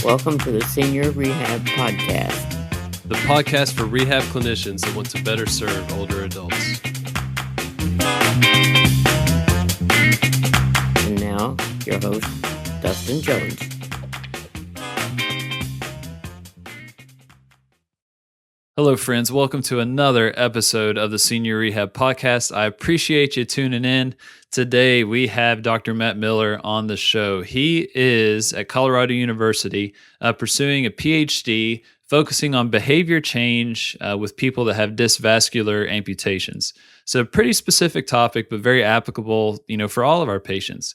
Welcome to the Senior Rehab Podcast. The podcast for rehab clinicians that want to better serve older adults. And now, your host, Dustin Jones. Hello, friends. Welcome to another episode of the Senior Rehab Podcast. I appreciate you tuning in. Today, we have Dr. Matt Miller on the show. He is at Colorado University pursuing a PhD focusing on behavior change with people that have disc vascular amputations. So a pretty specific topic, but very applicable, for all of our patients.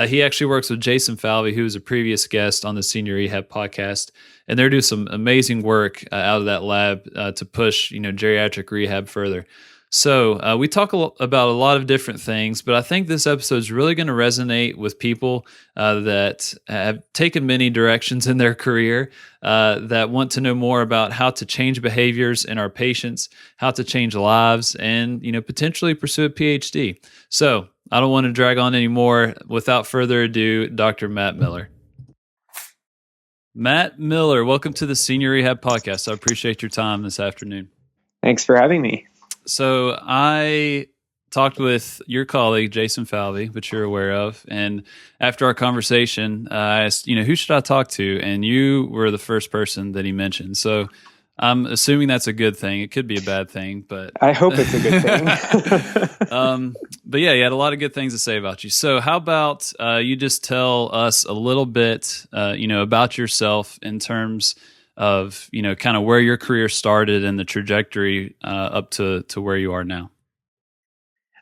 He actually works with Jason Falvey, who was a previous guest on the Senior Rehab Podcast, and they're doing some amazing work out of that lab to push, geriatric rehab further. So we talk about a lot of different things, but I think this episode is really going to resonate with people that have taken many directions in their career, that want to know more about how to change behaviors in our patients, how to change lives, and potentially pursue a PhD. So I don't want to drag on anymore. Without further ado, Dr. Matt Miller. Matt Miller, welcome to the Senior Rehab Podcast. I appreciate your time this afternoon. Thanks for having me. So I talked with your colleague, Jason Falvey, which you're aware of. And after our conversation, I asked, who should I talk to? And you were the first person that he mentioned. So I'm assuming that's a good thing. It could be a bad thing, but I hope it's a good thing. But yeah, you had a lot of good things to say about you. So how about you just tell us a little bit, about yourself in terms of, kind of where your career started and the trajectory up to where you are now.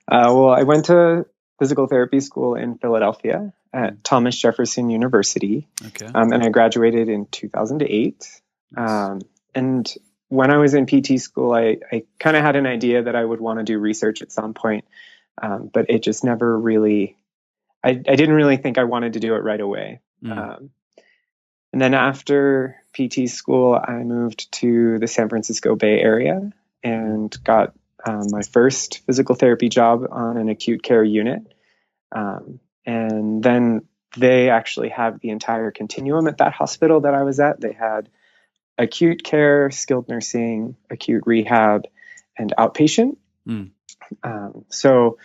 Well, I went to physical therapy school in Philadelphia at Thomas Jefferson University. Okay. And I graduated in 2008. Nice. And when I was in PT school, I kind of had an idea that I would want to do research at some point. But it just never really, I didn't really think I wanted to do it right away. And then after PT school, I moved to the San Francisco Bay Area and got my first physical therapy job on an acute care unit. And then they actually have the entire continuum at that hospital that I was at. They had acute care, skilled nursing, acute rehab, and outpatient. So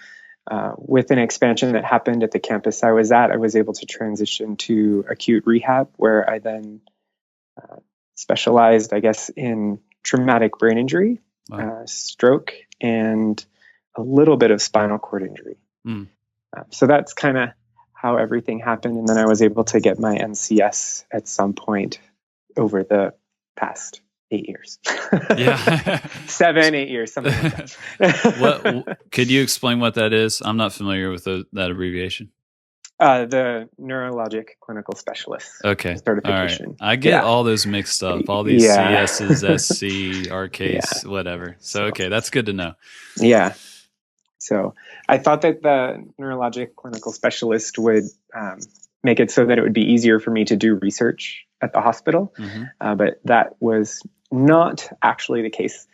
with an expansion that happened at the campus I was at, I was able to transition to acute rehab, where I then specialized, I guess, in traumatic brain injury, stroke, and a little bit of spinal cord injury. So that's kind of how everything happened. And then I was able to get my NCS at some point over the past 8 years. Yeah. 7, 8 years, something like that. Could you explain what that is? I'm not familiar with that abbreviation. The neurologic clinical specialist certification. All right. I get all those mixed up, all these CSs, SC, RKs, whatever. So, okay, that's good to know. Yeah. So I thought that the neurologic clinical specialist would make it so that it would be easier for me to do research at the hospital. But that was not actually the case,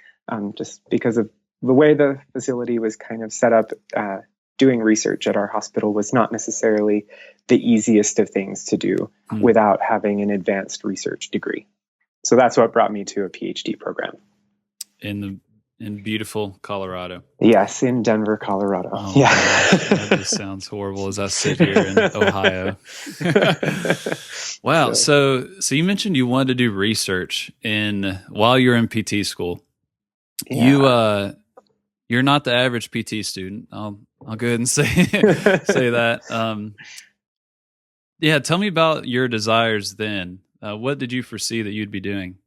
just because of the way the facility was kind of set up. Doing research at our hospital was not necessarily the easiest of things to do without having an advanced research degree. So that's what brought me to a PhD program. In beautiful Colorado. Yes, in Denver, Colorado. Oh, yeah. That just sounds horrible as I sit here in Ohio. Wow. So you mentioned you wanted to do research while you're in PT school. Yeah. You're not the average PT student. I'll go ahead and say that. Tell me about your desires then. What did you foresee that you'd be doing?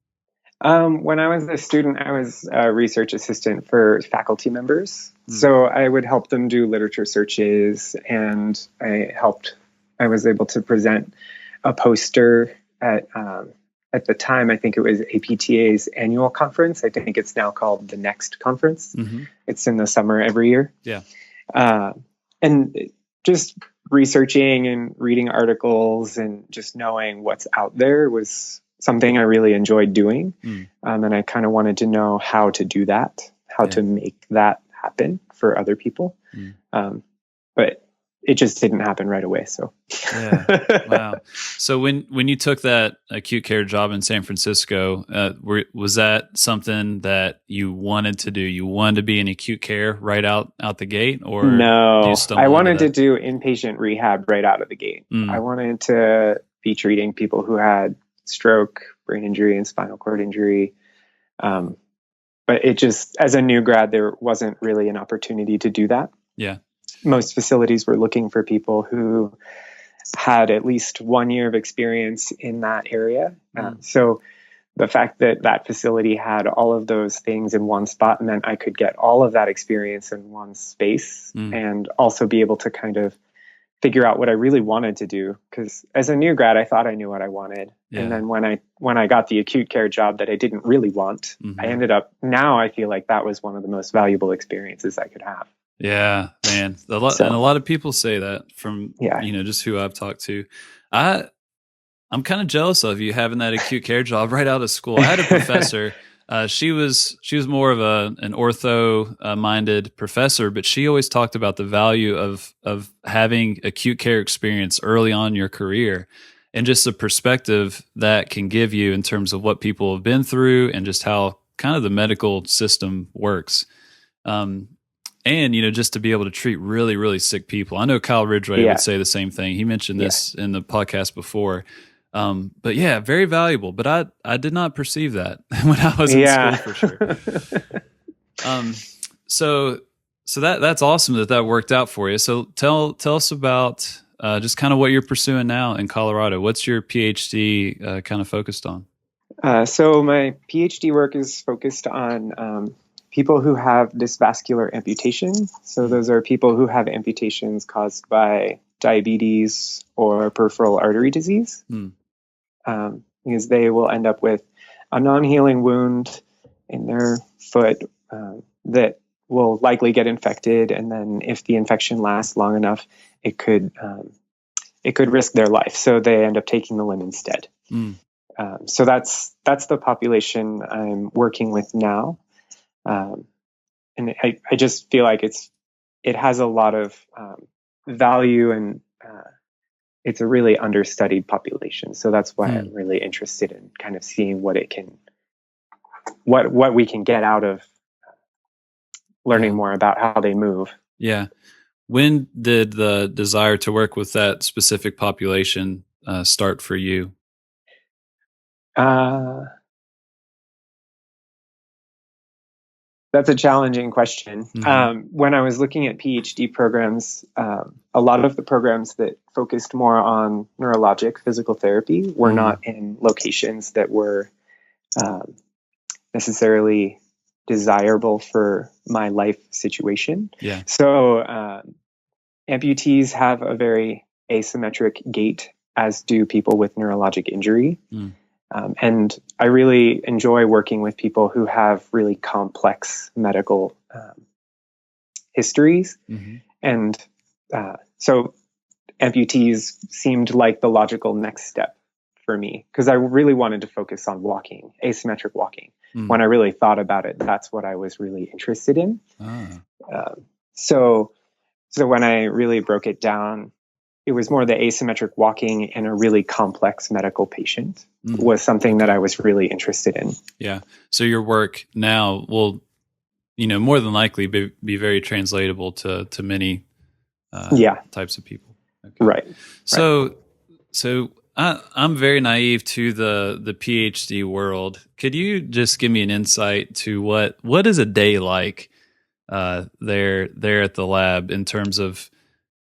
When I was a student, I was a research assistant for faculty members. So I would help them do literature searches, and I was able to present a poster at the time, I think it was APTA's annual conference. I think it's now called the Next Conference. It's in the summer every year. Yeah. And just researching and reading articles and just knowing what's out there was something I really enjoyed doing. And I kind of wanted to know how to do that, how to make that happen for other people. But it just didn't happen right away. So yeah, wow. So when you took that acute care job in San Francisco, was that something that you wanted to do? You wanted to be in acute care right out the gate, or no, I wanted to to do inpatient rehab right out of the gate. I wanted to be treating people who had stroke, brain injury, and spinal cord injury. But it just, as a new grad, there wasn't really an opportunity to do that. Yeah. Most facilities were looking for people who had at least 1 year of experience in that area. So the fact that that facility had all of those things in one spot meant I could get all of that experience in one space and also be able to kind of figure out what I really wanted to do. Because as a new grad, I thought I knew what I wanted. Yeah. And then when I got the acute care job that I didn't really want, I ended up, now I feel like that was one of the most valuable experiences I could have. Yeah, man. And a lot of people say that from, just who I've talked to. I'm kind of jealous of you having that acute care job right out of school. I had a professor. She was more of an ortho minded professor, but she always talked about the value of having acute care experience early on in your career, and just the perspective that can give you in terms of what people have been through and just how kind of the medical system works. And, just to be able to treat really, really sick people. I know Kyle Ridgway would say the same thing. He mentioned this in the podcast before. But yeah, very valuable. But I did not perceive that when I was in school, for sure. So that's awesome that worked out for you. So tell us about just kind of what you're pursuing now in Colorado. What's your PhD kind of focused on? So my PhD work is focused on people who have dysvascular amputation. So those are people who have amputations caused by diabetes or peripheral artery disease. Because they will end up with a non-healing wound in their foot that will likely get infected. And then if the infection lasts long enough, it could risk their life. So they end up taking the limb instead. So that's the population I'm working with now. And I just feel like it has a lot of value, and it's a really understudied population. So that's why I'm really interested in kind of seeing what we can get out of learning more about how they move. Yeah. When did the desire to work with that specific population start for you? That's a challenging question. When I was looking at PhD programs, a lot of the programs that focused more on neurologic physical therapy were not in locations that were necessarily desirable for my life situation. Yeah. So amputees have a very asymmetric gait, as do people with neurologic injury. And I really enjoy working with people who have really complex medical histories. And so amputees seemed like the logical next step for me, because I really wanted to focus on walking, asymmetric walking. When I really thought about it, that's what I was really interested in. So when I really broke it down, it was more the asymmetric walking in a really complex medical patient was something that I was really interested in. Yeah. So your work now will, more than likely be very translatable to many types of people. Okay. Right. So I'm very naive to the PhD world. Could you just give me an insight to what is a day like there at the lab in terms of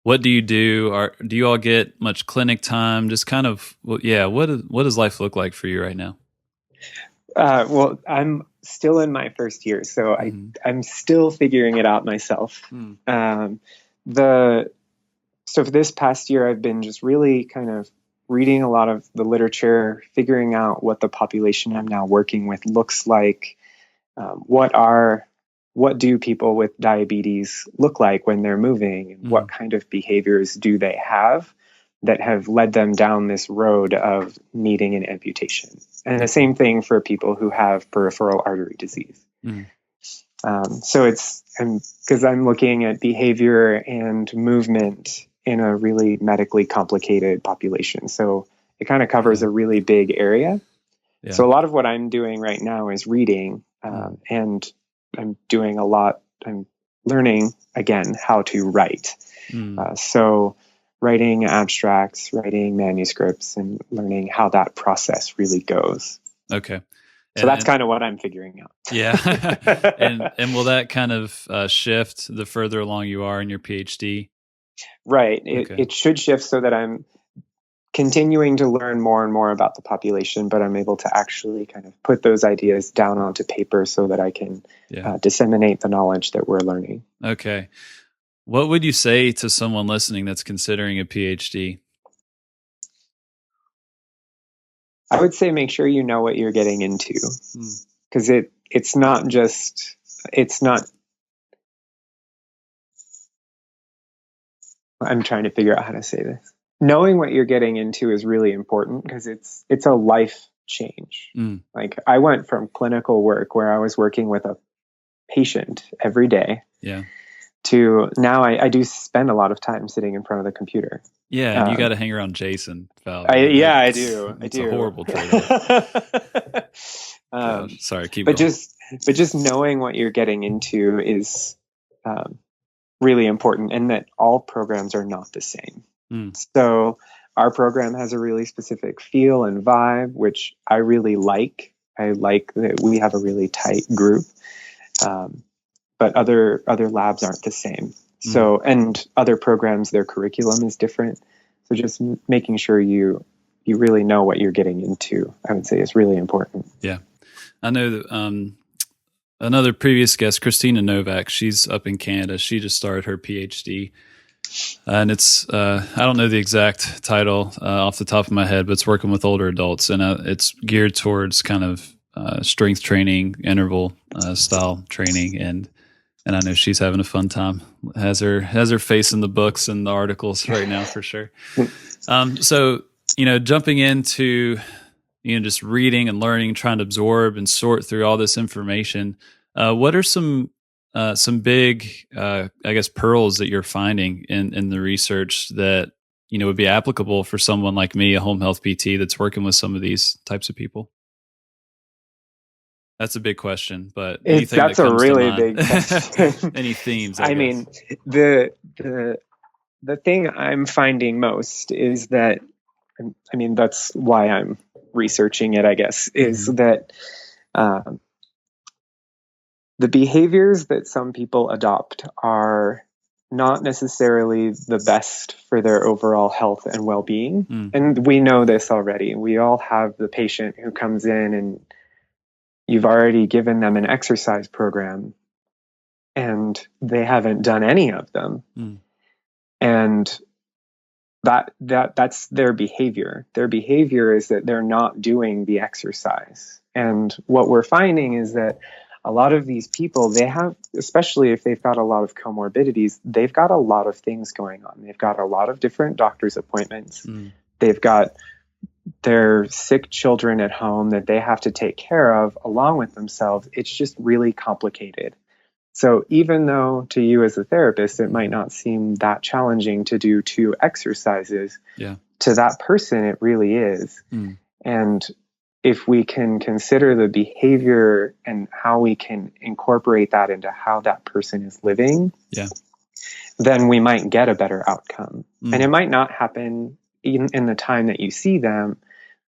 what do you do? Do you all get much clinic time? Just kind of, what does life look like for you right now? Well, I'm still in my first year, so I'm still figuring it out myself. So for this past year, I've been just really kind of reading a lot of the literature, figuring out what the population I'm now working with looks like. What do people with diabetes look like when they're moving? And what kind of behaviors do they have that have led them down this road of needing an amputation? And the same thing for people who have peripheral artery disease. So because I'm looking at behavior and movement in a really medically complicated population. So it kind of covers a really big area. Yeah. So a lot of what I'm doing right now is reading, and I'm learning again how to write. So writing abstracts, writing manuscripts, and learning how that process really goes. Okay. So that's kind of what I'm figuring out. Yeah. and will that kind of shift the further along you are in your PhD? Right. It should shift so that I'm continuing to learn more and more about the population, but I'm able to actually kind of put those ideas down onto paper so that I can disseminate the knowledge that we're learning. Okay. What would you say to someone listening that's considering a PhD? I would say make sure you know what you're getting into, because it's not. I'm trying to figure out how to say this. Knowing what you're getting into is really important because it's a life change. Like I went from clinical work where I was working with a patient every day, to now I do spend a lot of time sitting in front of the computer. Yeah, and you got to hang around Jason. I do. It's a horrible trade-off. Sorry, keep going. But just knowing what you're getting into is really important, and that all programs are not the same. So our program has a really specific feel and vibe, which I really like. I like that we have a really tight group. But other labs aren't the same. So, and other programs, their curriculum is different. So just making sure you really know what you're getting into, I would say, is really important. Yeah. I know that another previous guest, Christina Novak, she's up in Canada. She just started her PhD. And it's, I don't know the exact title off the top of my head, but it's working with older adults. And it's geared towards kind of strength training, interval style training. And I know she's having a fun time. Has her face in the books and the articles right now for sure. So, jumping into, just reading and learning, trying to absorb and sort through all this information. What are some big, I guess, pearls that you're finding in the research that, would be applicable for someone like me, a home health PT that's working with some of these types of people? That's a big question, but that's a really big question. Any themes? I mean, the thing I'm finding most is that, that's why I'm researching it, I guess, is that the behaviors that some people adopt are not necessarily the best for their overall health and well-being. And we know this already. We all have the patient who comes in and you've already given them an exercise program and they haven't done any of them. And that's their behavior. Their behavior is that they're not doing the exercise. And what we're finding is that a lot of these people, they have, especially if they've got a lot of comorbidities, they've got a lot of things going on. They've got a lot of different doctor's appointments. They've got their sick children at home that they have to take care of along with themselves. It's just really complicated. So even though to you as a therapist, it might not seem that challenging to do 2 exercises, to that person, it really is. And if we can consider the behavior and how we can incorporate that into how that person is living, then we might get a better outcome. And it might not happen in the time that you see them.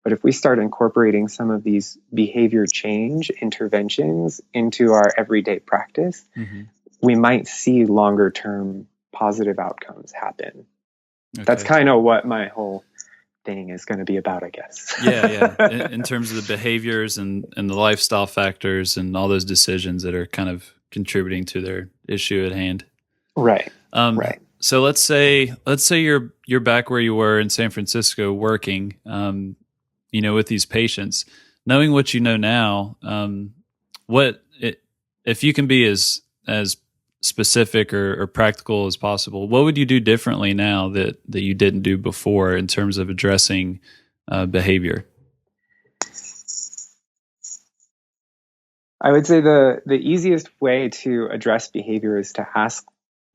But if we start incorporating some of these behavior change interventions into our everyday practice, we might see longer term positive outcomes happen. Okay. That's kind of what my whole thing is going to be about, I guess. In terms of the behaviors and the lifestyle factors and all those decisions that are kind of contributing to their issue at hand. Right. Right. So let's say you're back where you were in San Francisco working, with these patients, knowing what you know now, if you can be as specific or practical as possible, what would you do differently now that you didn't do before in terms of addressing behavior? I would say the easiest way to address behavior is to ask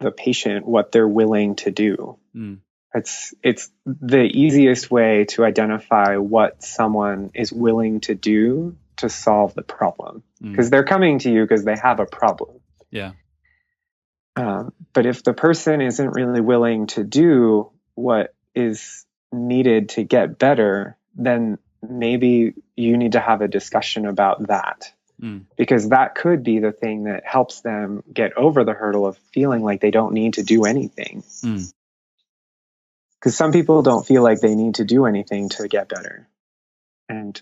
the patient what they're willing to do. Mm. It's the easiest way to identify what someone is willing to do to solve the problem, because they're coming to you because they have a problem. Yeah. But if the person isn't really willing to do what is needed to get better, then maybe you need to have a discussion about that. Because that could be the thing that helps them get over the hurdle of feeling like they don't need to do anything. Because some people don't feel like they need to do anything to get better. And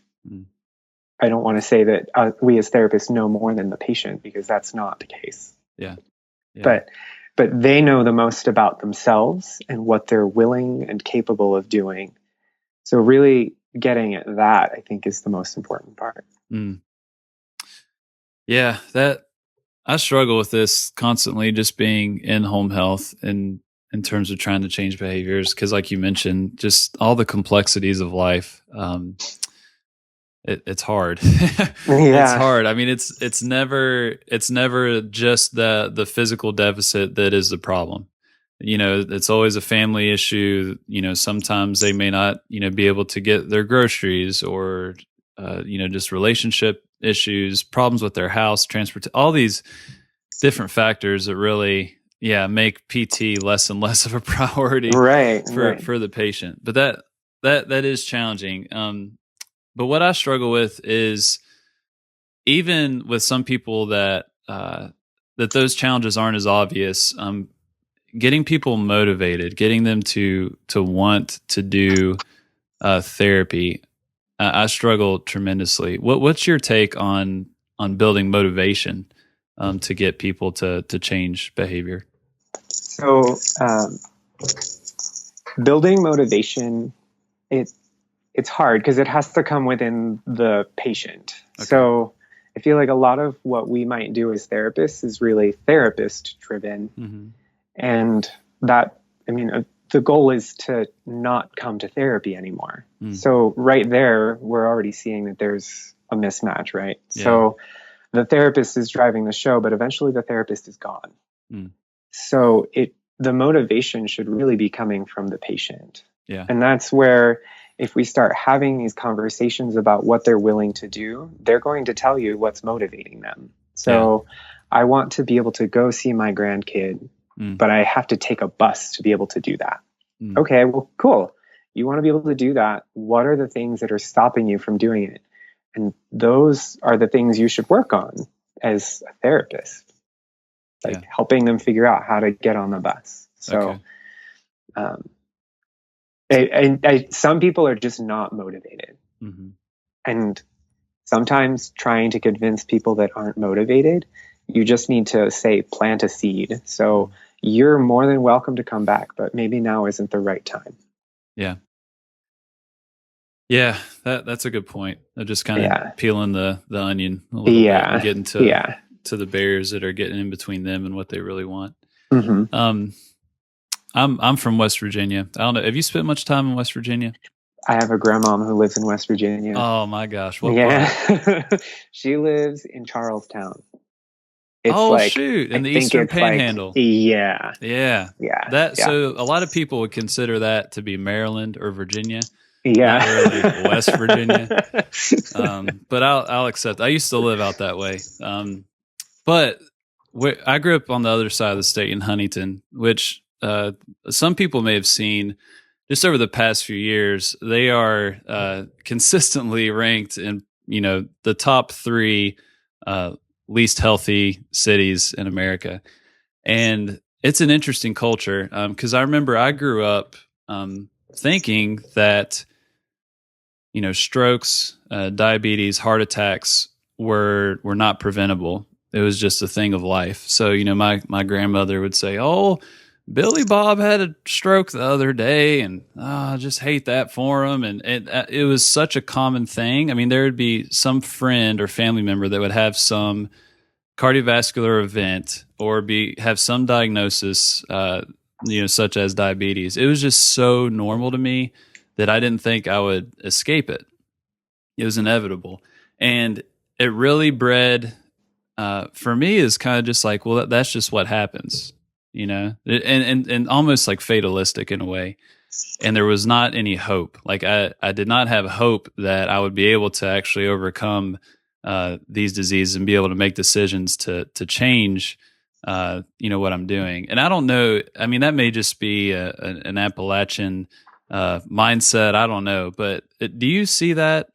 I don't want to say that we as therapists know more than the patient, because that's not the case. Yeah. But they know the most about themselves and what they're willing and capable of doing. So really getting at that, I think, is the most important part. Yeah, that I struggle with this constantly, just being in home health and in terms of trying to change behaviors. Cause like you mentioned, just all the complexities of life. It's hard. It's hard. I mean, it's never just the physical deficit that is the problem. It's always a family issue. Sometimes they may not, be able to get their groceries, or, just relationship issues, problems with their house, transport, all these different factors that really, make PT less and less of a priority for the patient. But that is challenging. But what I struggle with is, even with some people that those challenges aren't as obvious, getting people motivated, getting them to want to do therapy. I struggle tremendously. What's your take on building motivation to get people to change behavior? So building motivation, it's hard because it has to come within the patient. Okay. So I feel like a lot of what we might do as therapists is really therapist driven. And that, the goal is to not come to therapy anymore. So right there, we're already seeing that there's a mismatch, right? Yeah. So the therapist is driving the show, but eventually the therapist is gone. So the motivation should really be coming from the patient. Yeah. And that's where, if we start having these conversations about what they're willing to do, they're going to tell you what's motivating them. So I want to be able to go see my grandkid, but I have to take a bus to be able to do that. Okay, well, cool. You want to be able to do that. What are the things that are stopping you from doing it? And those are the things you should work on as a therapist, like helping them figure out how to get on the bus. So, some people are just not motivated. And sometimes trying to convince people that aren't motivated, you just need to say, plant a seed. So you're more than welcome to come back, but maybe now isn't the right time. Yeah. Yeah, that's a good point. Just kind of peeling the onion a little bit and getting to the barriers that are getting in between them and what they really want. I'm from West Virginia. I don't know. Have you spent much time in West Virginia? I have a grandmom who lives in West Virginia. Oh my gosh. What part? She lives in Charlestown. It's shoot. In the Eastern Panhandle. Yeah. So a lot of people would consider that to be Maryland or Virginia. Yeah. Not really West Virginia. But I'll accept. I used to live out that way. But I grew up on the other side of the state in Huntington, which some people may have seen just over the past few years. They are consistently ranked in the top 3 least healthy cities in America. And it's an interesting culture because I remember I grew up thinking that strokes, diabetes, heart attacks were not preventable. It was just a thing of life. So my grandmother would say, "Oh, Billy Bob had a stroke the other day, and I just hate that for him." And it was such a common thing. I mean, there would be some friend or family member that would have some cardiovascular event or have some diagnosis, such as diabetes. It was just so normal to me that I didn't think I would escape it. It was inevitable. And it really bred for me is kind of just like, well, that's just what happens, and almost like fatalistic in a way. And there was not any hope. Like I did not have hope that I would be able to actually overcome these diseases and be able to make decisions to change, what I'm doing. And I don't know. I mean, that may just be an Appalachian mindset. I don't know. But do you see that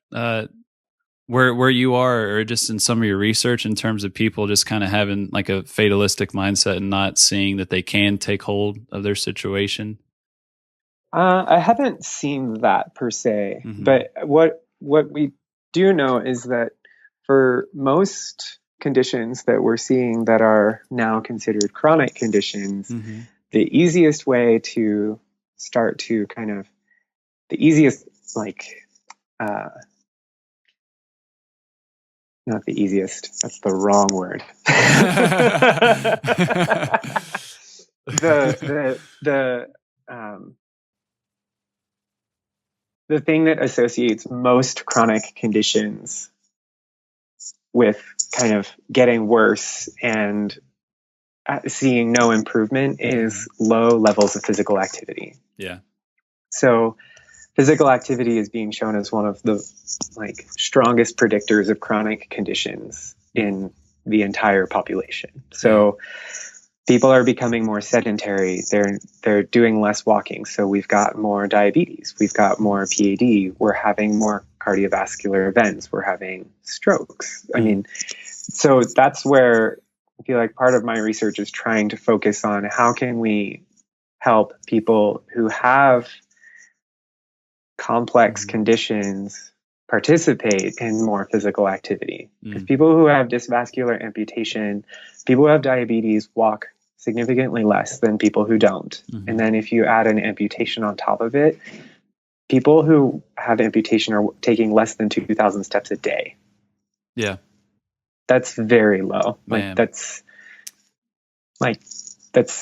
where you are, or just in some of your research, in terms of people just kind of having like a fatalistic mindset and not seeing that they can take hold of their situation? I haven't seen that per se, but what we do know is that for most conditions that we're seeing that are now considered chronic conditions, the easiest way to start to the easiest, not the easiest, that's the wrong word. The thing that associates most chronic conditions with kind of getting worse and seeing no improvement is low levels of physical activity. Yeah. So physical activity is being shown as one of the strongest predictors of chronic conditions in the entire population. So people are becoming more sedentary. They're doing less walking. So we've got more diabetes. We've got more PAD. We're having more cardiovascular events. We're having strokes. I mean, so that's where I feel like part of my research is trying to focus on how can we help people who have complex conditions participate in more physical activity. Because people who have dysvascular amputation, people who have diabetes walk significantly less than people who don't. And then if you add an amputation on top of it, people who have amputation are taking less than 2,000 steps a day. Yeah. That's very low. Man. That's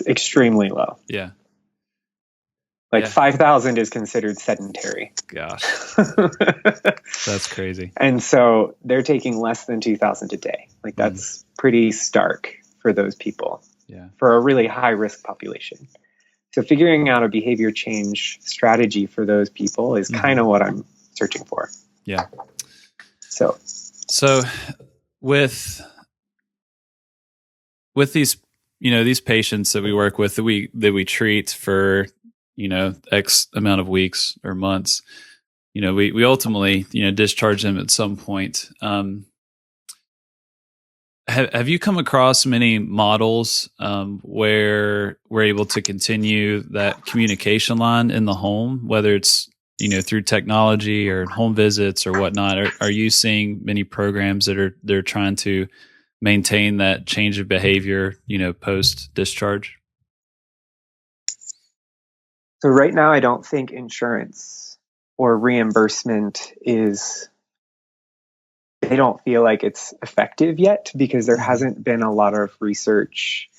extremely low. Yeah. 5,000 is considered sedentary. Gosh. That's crazy. And so they're taking less than 2,000 a day. That's pretty stark for those people. Yeah. For a really high risk population. So figuring out a behavior change strategy for those people is kind of what I'm searching for. Yeah. So with these, these patients that we work with, that we treat for, X amount of weeks or months, we ultimately, discharge them at some point. Have you come across many models where we're able to continue that communication line in the home, whether it's through technology or home visits or whatnot? Are you seeing many programs that they're trying to maintain that change of behavior, post discharge? So right now, I don't think insurance or reimbursement they don't feel like it's effective yet, because there hasn't been a lot of research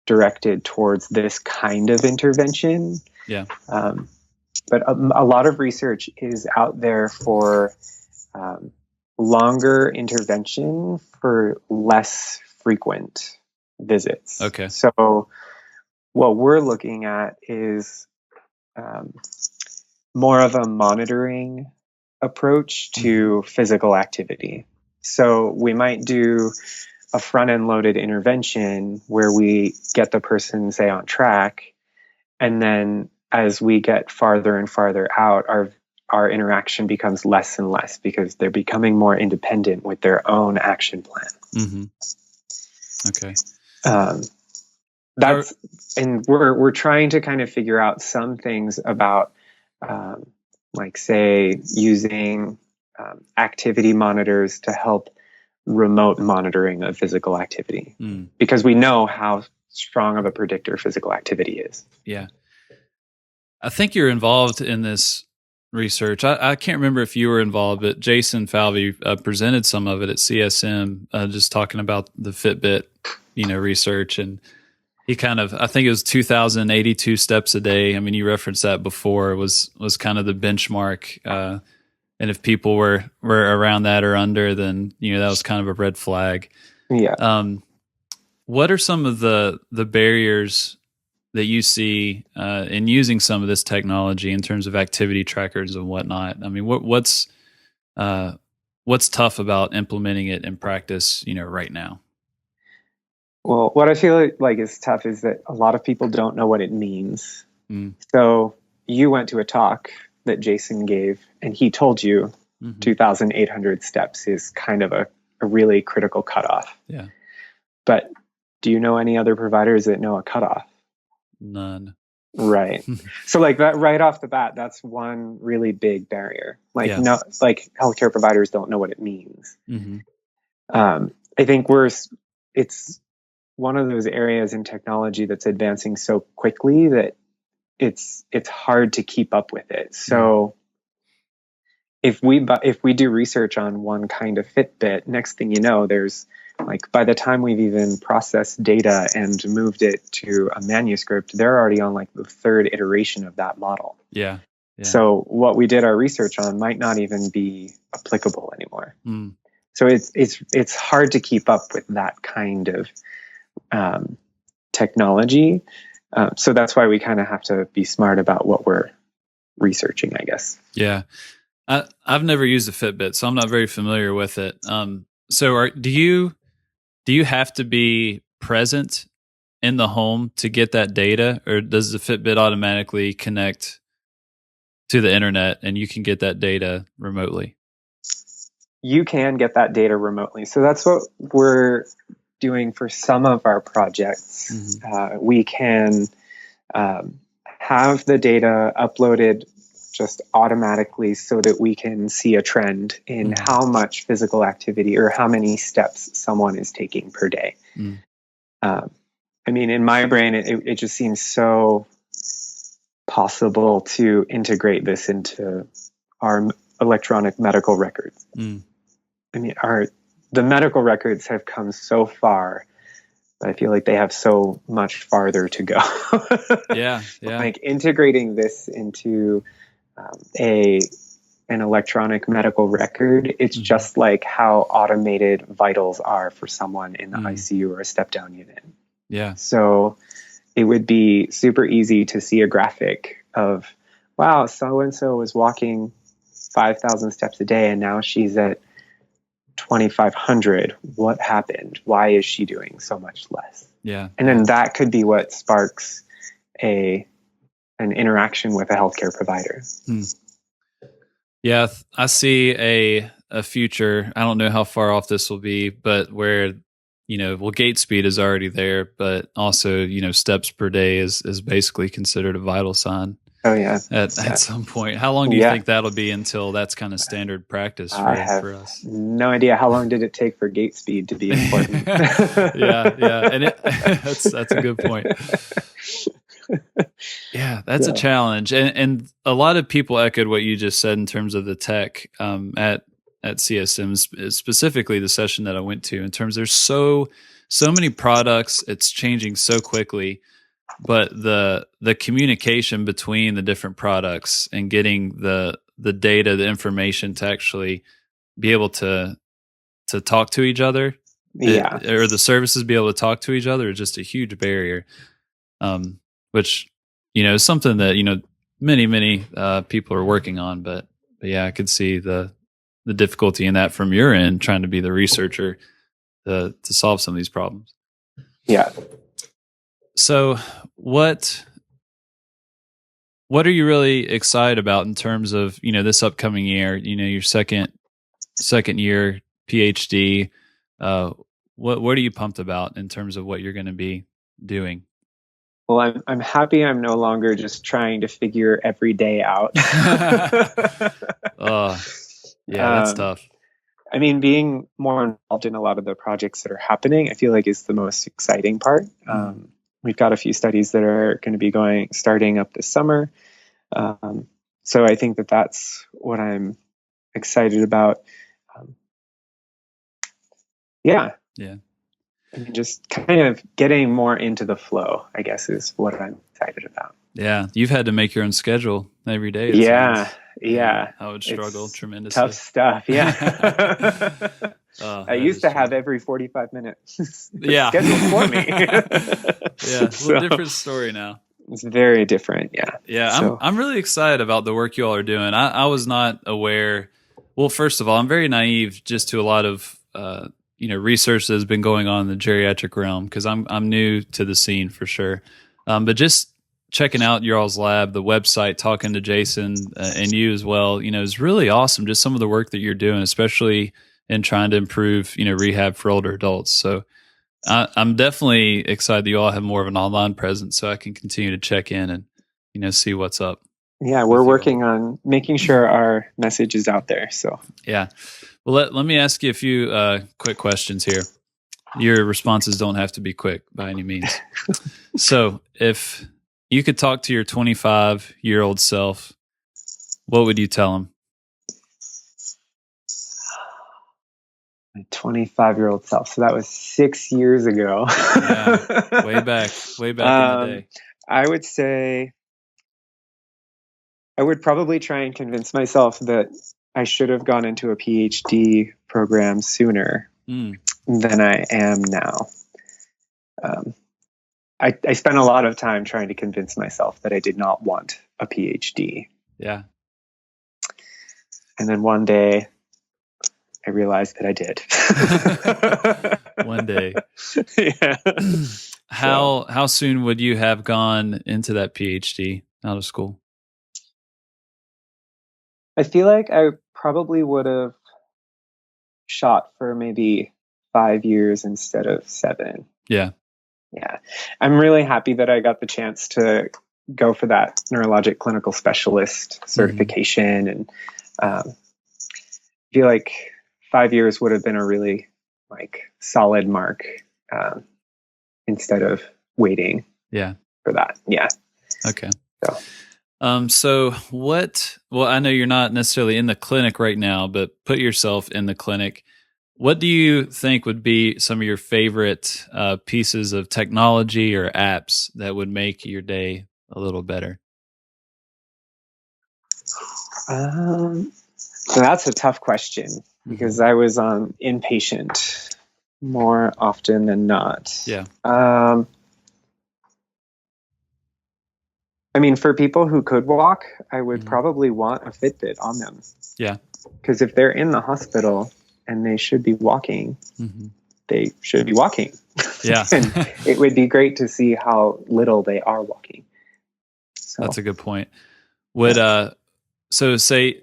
directed towards this kind of intervention. Yeah. But a lot of research is out there for longer intervention for less frequent visits. Okay. So what we're looking at is more of a monitoring approach to physical activity. So we might do a front-end loaded intervention where we get the person, say, on track, and then as we get farther and farther out, our interaction becomes less and less because they're becoming more independent with their own action plan. Okay. And we're trying to kind of figure out some things about say using activity monitors to help remote monitoring of physical activity, because we know how strong of a predictor physical activity is. Yeah. I think you're involved in this research. I can't remember if you were involved, but Jason Falvey presented some of it at CSM, just talking about the Fitbit, research. And he I think it was 2,082 steps a day. I mean, you referenced that before, was kind of the benchmark. And if people were around that or under, then, that was kind of a red flag. Yeah. What are some of the barriers that you see in using some of this technology in terms of activity trackers and whatnot? I mean, what's tough about implementing it in practice, right now? Well, what I feel like is tough is that a lot of people don't know what it means. Mm. So you went to a talk that Jason gave, and he told you 2,800 steps is kind of a really critical cutoff. Yeah. But do you know any other providers that know a cutoff? None. Right. So like that right off the bat, that's one really big barrier. Like no, like healthcare providers don't know what it means. Mm-hmm. I think it's one of those areas in technology that's advancing so quickly that it's hard to keep up with it. So if we do research on one kind of Fitbit, next thing you know, there's like by the time we've even processed data and moved it to a manuscript, they're already on like the third iteration of that model. Yeah. So what we did our research on might not even be applicable anymore. Mm. So it's hard to keep up with that kind of technology. So that's why we kind of have to be smart about what we're researching, I guess. Yeah. I've never used a Fitbit, so I'm not very familiar with it. So do you have to be present in the home to get that data, or does the Fitbit automatically connect to the internet and you can get that data remotely? You can get that data remotely. So that's what we're doing for some of our projects. We can have the data uploaded just automatically so that we can see a trend in how much physical activity or how many steps someone is taking per day. I mean, in my brain, it just seems so possible to integrate this into our electronic medical records. I mean, the medical records have come so far, but I feel like they have so much farther to go. Yeah. Like integrating this into an electronic medical record, it's just like how automated vitals are for someone in the ICU or a step-down unit. Yeah. So it would be super easy to see a graphic of, wow, so-and-so was walking 5,000 steps a day and now she's at 2,500. What happened? Why is she doing so much less? Yeah. And then that could be what sparks an interaction with a healthcare provider. Yeah, I see a future. I don't know how far off this will be, but where, gait speed is already there, but also, steps per day is basically considered a vital sign. Oh yeah. At some point. How long do you think that'll be until that's kind of standard practice for us? No idea. How long did it take for gait speed to be important? Yeah. And that's a good point. Yeah, that's a challenge. And a lot of people echoed what you just said in terms of the tech at CSM, specifically the session that I went to, in terms there's so many products, it's changing so quickly, but the communication between the different products and getting the data, the information to actually be able to talk to each other, or the services be able to talk to each other, is just a huge barrier. Which, is something that, many people are working on, but yeah, I could see the difficulty in that from your end, trying to be the researcher to solve some of these problems. Yeah. So what are you really excited about in terms of, this upcoming year, your second year PhD? What are you pumped about in terms of what you're going to be doing? Well, I'm happy I'm no longer just trying to figure every day out. That's tough. I mean, being more involved in a lot of the projects that are happening, I feel like is the most exciting part. We've got a few studies that are going to be starting up this summer. So I think that's what I'm excited about. Yeah. I mean, just kind of getting more into the flow, I guess, is what I'm excited about. Yeah. You've had to make your own schedule every day. Yeah. I would struggle tremendously. Tough stuff. Yeah. I used to have every 45 minutes scheduled for me. Yeah, a little different story now. It's very different, yeah. Yeah, So, I'm really excited about the work you all are doing. I was not aware. Well, first of all, I'm very naive just to a lot of research that has been going on in the geriatric realm because I'm new to the scene for sure. But just checking out your all's lab, the website, talking to Jason and you as well, is really awesome. Just some of the work that you're doing, especially in trying to improve, rehab for older adults. So I'm definitely excited that you all have more of an online presence so I can continue to check in and, see what's up. Yeah, we're working on making sure our message is out there. So, yeah. Well, let me ask you a few quick questions here. Your responses don't have to be quick by any means. So if you could talk to your 25-year-old self, what would you tell him? My 25-year-old self. So that was 6 years ago. Yeah, way back in the day. I would say I would probably try and convince myself that I should have gone into a PhD program sooner than I am now. I spent a lot of time trying to convince myself that I did not want a PhD. Yeah. And then one day I realized that I did. One day. Yeah. How soon would you have gone into that PhD out of school? I feel like I probably would have shot for maybe 5 years instead of 7. Yeah. Yeah. I'm really happy that I got the chance to go for that neurologic clinical specialist certification. And I feel like 5 years would have been a really solid mark instead of waiting for that. Yeah. Okay. So I know you're not necessarily in the clinic right now, but put yourself in the clinic. What do you think would be some of your favorite pieces of technology or apps that would make your day a little better? So that's a tough question because I was on inpatient more often than not. Yeah. I mean, for people who could walk, I would probably want a Fitbit on them. Yeah. Because if they're in the hospital and they should be walking, they should be walking. Yeah. And it would be great to see how little they are walking. So, that's a good point. Would so say,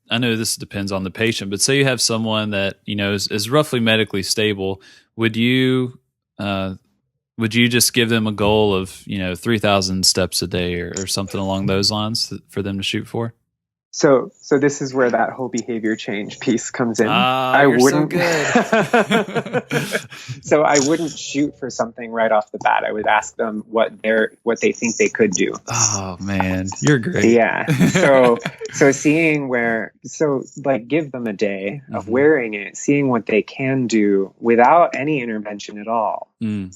I know this depends on the patient, but say you have someone that, is roughly medically stable, would you just give them a goal of, 3,000 steps a day or something along those lines for them to shoot for? So this is where that whole behavior change piece comes in. You're wouldn't. So good. So I wouldn't shoot for something right off the bat. I would ask them what they think they could do. Oh man, you're great. Yeah. So seeing give them a day of wearing it, seeing what they can do without any intervention at all. And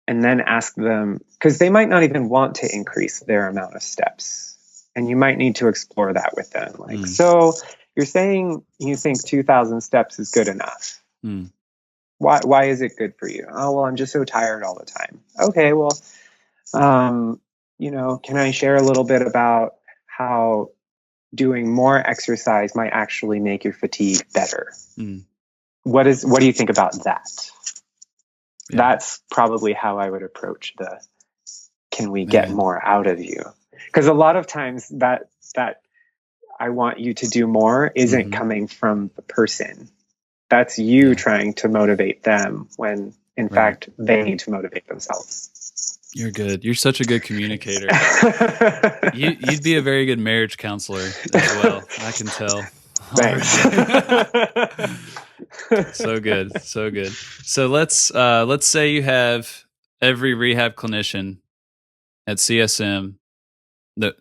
then ask them, because they might not even want to increase their amount of steps. And you might need to explore that with them. So you're saying you think 2,000 steps is good enough. Why is it good for you? Oh, well, I'm just so tired all the time. Okay, well, can I share a little bit about how doing more exercise might actually make your fatigue better? What do you think about that? Yeah. That's probably how I would approach can we get more out of you? Because a lot of times that I want you to do more isn't coming from the person. That's you trying to motivate them when, in fact, they need to motivate themselves. You're good. You're such a good communicator. You'd be a very good marriage counselor as well. I can tell. Thanks. So good. So let's say you have every rehab clinician at CSM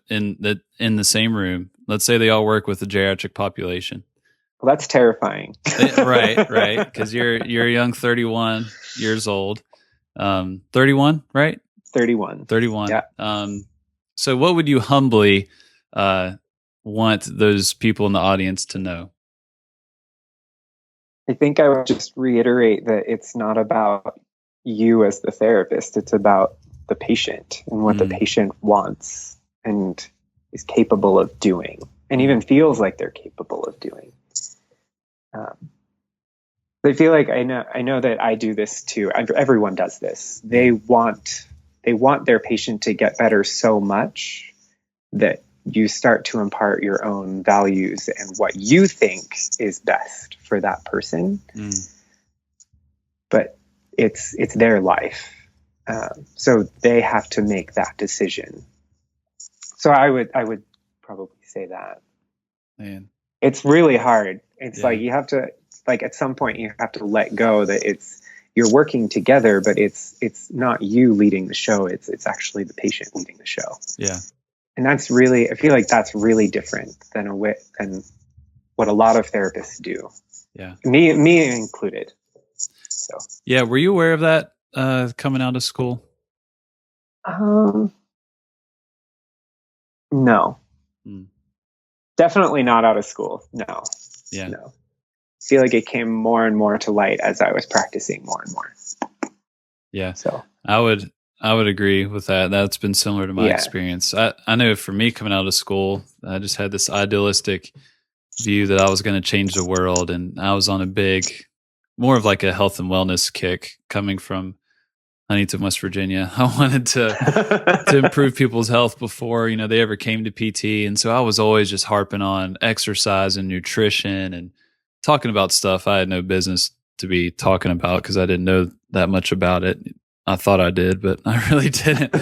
in the same room. Let's say they all work with the geriatric population. Well, that's terrifying. Right. Because you're a young 31 years old. 31, right? 31. Yeah. So what would you humbly want those people in the audience to know? I think I would just reiterate that it's not about you as the therapist. It's about the patient and what the patient wants and is capable of doing, and even feels like they're capable of doing. I feel like I know that I do this too. Everyone does this. They want their patient to get better so much that you start to impart your own values and what you think is best for that person. But it's their life. So they have to make that decision. So I would probably say that. Man. It's really hard. It's like you have to, like, at some point you have to let go that you're working together, but it's not you leading the show. It's actually the patient leading the show. Yeah. And that's really, I feel like that's really different than what a lot of therapists do. Yeah. Me included. So. Yeah. Were you aware of that coming out of school? No. Definitely not out of school. No. Yeah. No. I feel like it came more and more to light as I was practicing more and more. Yeah. So I would agree with that. That's been similar to my experience. I know for me coming out of school, I just had this idealistic view that I was going to change the world. And I was on more of like a health and wellness kick coming from Huntington, West Virginia. I wanted to improve people's health before, they ever came to PT. And so I was always just harping on exercise and nutrition and talking about stuff I had no business to be talking about because I didn't know that much about it. I thought I did, but I really didn't.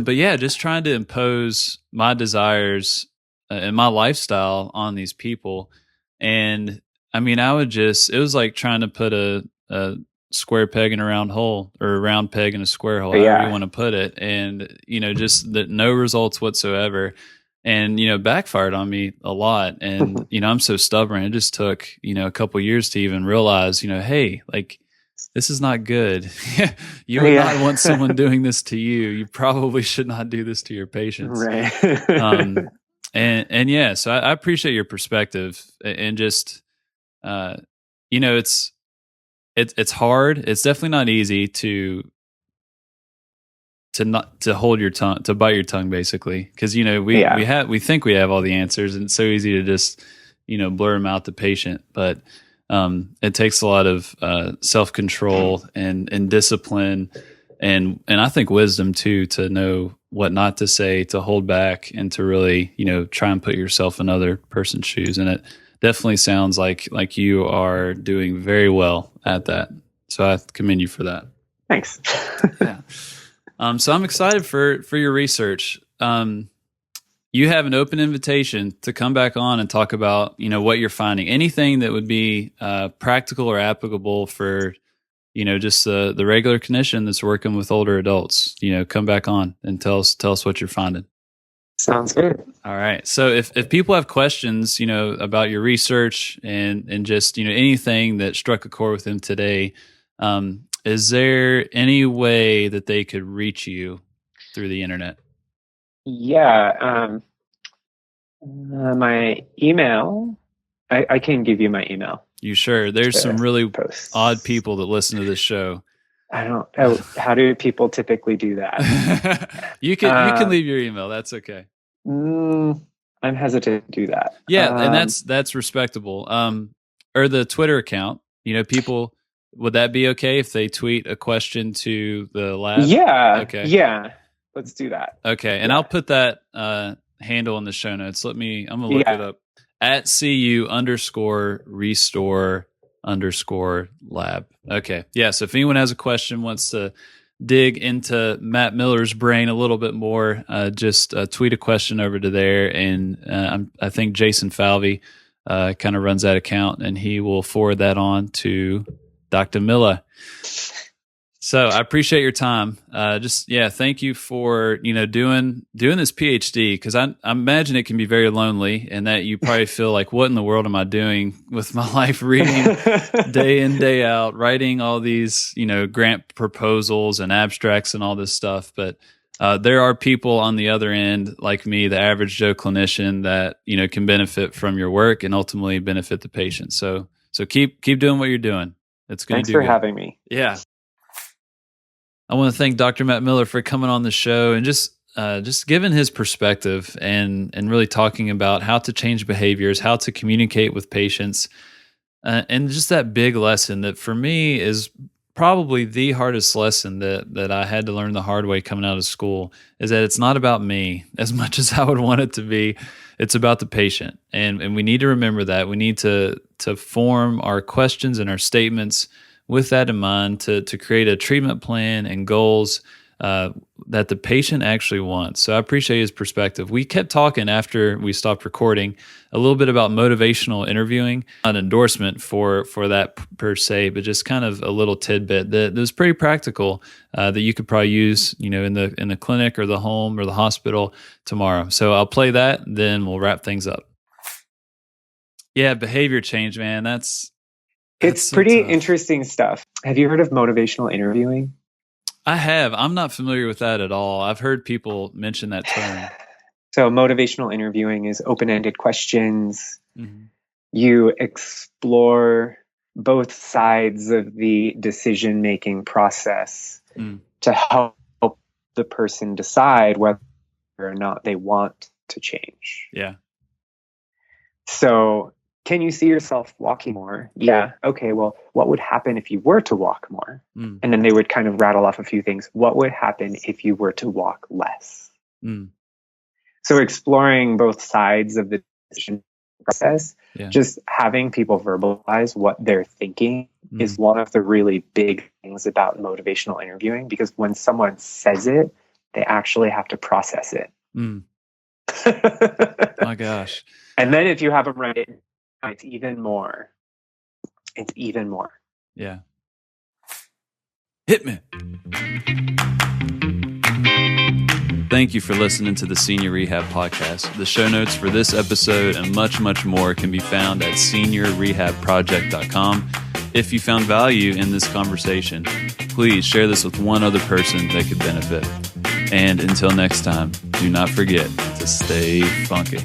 But yeah, just trying to impose my desires and my lifestyle on these people. And I mean, it was like trying to put a square peg in a round hole, or a round peg in a square hole, however you want to put it. And, just no results whatsoever. And, backfired on me a lot. And, I'm so stubborn. It just took, a couple years to even realize, hey, like, this is not good. You would not want someone doing this to you. You probably should not do this to your patients. Right. And yeah, so I appreciate your perspective, and just, it's hard. It's definitely not easy to hold your tongue, to bite your tongue, basically. Cause we think we have all the answers, and it's so easy to just, blur them out to patient, but it takes a lot of self-control and discipline, and I think wisdom too, to know what not to say, to hold back, and to really, try and put yourself in other person's shoes. And it definitely sounds like you are doing very well at that. So I commend you for that. Thanks. Yeah. So I'm excited for your research. You have an open invitation to come back on and talk about, what you're finding. Anything that would be practical or applicable for, just the regular clinician that's working with older adults. Come back on and tell us what you're finding. Sounds good. All right. So if people have questions, about your research and just, anything that struck a chord with them today, is there any way that they could reach you through the internet? Yeah. My email, I can give you my email. You sure? There's some really odd people that listen to this show. I don't know. How do people typically do that? You can leave your email. That's okay. I'm hesitant to do that. Yeah. And that's respectable. Or the Twitter account, people, would that be okay if they tweet a question to the lab? Yeah. Okay. Yeah. Let's do that. Okay. And I'll put that handle in the show notes. I'm going to look it up at CU_restore_lab. Okay. Yeah. So if anyone has a question, wants to dig into Matt Miller's brain a little bit more, just tweet a question over to there. And I think Jason Falvey kind of runs that account, and he will forward that on to Dr. Miller. So I appreciate your time. Thank you for, doing this PhD, because I imagine it can be very lonely, and that you probably feel like, what in the world am I doing with my life, reading day in, day out, writing all these, grant proposals and abstracts and all this stuff. But there are people on the other end, like me, the average Joe clinician, that, can benefit from your work and ultimately benefit the patient. So So keep doing what you're doing. It's going to do Thanks for good. having me. Yeah. I want to thank Dr. Matt Miller for coming on the show and just giving his perspective and really talking about how to change behaviors, how to communicate with patients, and just that big lesson that for me is probably the hardest lesson that I had to learn the hard way coming out of school is that it's not about me as much as I would want it to be. It's about the patient. And we need to remember that. We need to form our questions and our statements with that in mind to create a treatment plan and goals that the patient actually wants. So I appreciate his perspective. We kept talking after we stopped recording a little bit about motivational interviewing, not an endorsement for that per se, but just kind of a little tidbit that was pretty practical that you could probably use, in the clinic or the home or the hospital tomorrow. So I'll play that, then we'll wrap things up. Yeah, behavior change, man. It's so pretty tough. Interesting stuff. Have you heard of motivational interviewing? I have. I'm not familiar with that at all. I've heard people mention that term. So motivational interviewing is open-ended questions. Mm-hmm. You explore both sides of the decision-making process to help the person decide whether or not they want to change. Yeah. So can you see yourself walking more? Yeah. Okay, well, what would happen if you were to walk more? And then they would kind of rattle off a few things. What would happen if you were to walk less? So exploring both sides of the decision process, just having people verbalize what they're thinking is one of the really big things about motivational interviewing, because when someone says it, they actually have to process it. My gosh. And then if you have them write it, it's even more. It's even more. Yeah. Hit me. Thank you for listening to the Senior Rehab Podcast. The show notes for this episode and much, much more can be found at seniorrehabproject.com. If you found value in this conversation, please share this with one other person that could benefit. And until next time, do not forget to stay funky.